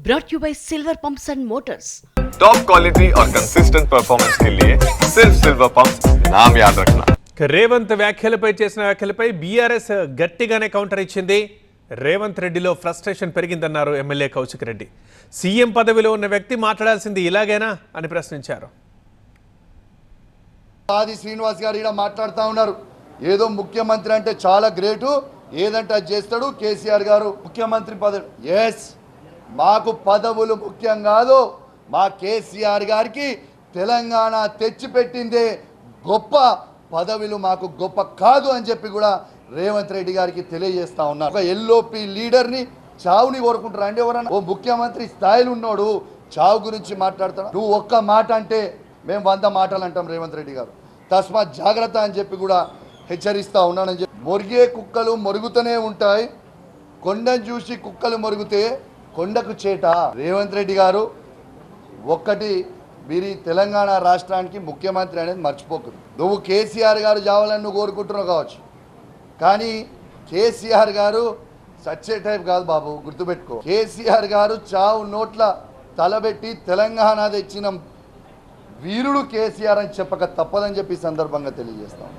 brought you by Silver Pumps and Motors. Top quality और consistent performance के लिए सिर्फ सिल्वर पंप्स नाम याद रखना. రేవంత్ వ్యాఖ్యలపై బీఆర్ఎస్ గట్టిగానే కౌంటర్ ఇచ్చింది. రేవంత్ రెడ్డిలో ఫ్రస్ట్రేషన్ పెరిగిందన్నారు ఎమ్మెల్యే కౌశిక్ రెడ్డి. సీఎం పదవిలో ఉన్న వ్యక్తి మాట్లాడాల్సింది ఇలాగేనా అని ప్రశ్నించారు. ఆది శ్రీనివాస్ గారు ఇలా మాట్లాడుతూ ఉన్నారు. ఏదో ముఖ్యమంత్రి అంటే చాలా గ్రేటు, ఏదంటే అది చేస్తాడు. కేసీఆర్ గారు ముఖ్యమంత్రి పదవి, ఎస్ మాకు పదవులు ముఖ్యం కాదు, మా కేసీఆర్ గారికి తెలంగాణ తెచ్చిపెట్టిందే గొప్ప, పదవులు మాకు గొప్ప కాదు అని చెప్పి కూడా రేవంత్ రెడ్డి గారికి తెలియజేస్తా ఉన్నారు. ఒక ఎల్ఓపి లీడర్ని చావుని కోరుకుంటారా అండి ఎవరన్నా? ఓ ముఖ్యమంత్రి స్థాయిలో ఉన్నాడు చావు గురించి మాట్లాడతాడు. నువ్వు ఒక్క మాట అంటే మేము 100 మాటలు అంటాం రేవంత్ రెడ్డి గారు. తస్మాత్ జాగ్రత్త అని చెప్పి కూడా హెచ్చరిస్తూ ఉన్నానని చెప్పి. మొరిగే కుక్కలు మొరుగుతూనే ఉంటాయి, కొండను చూసి కుక్కలు మొరుగుతే కొండకు చేట. రేవంత్ రెడ్డి గారు ఒక్కటి, మీరు తెలంగాణ రాష్ట్రానికి ముఖ్యమంత్రి అనేది మర్చిపోకూడదు. నువ్వు కేసీఆర్ గారు చావాలని నువ్వు కోరుకుంటున్నావు కావచ్చు, కానీ కేసీఆర్ గారు సచ్చే టైప్ కాదు బాబు, గుర్తుపెట్టుకో. కేసీఆర్ గారు చావు నోట్ల తలబెట్టి తెలంగాణ తెచ్చిన వీరుడు కేసీఆర్ అని చెప్పక తప్పదని చెప్పి ఈ సందర్భంగా తెలియజేస్తాం.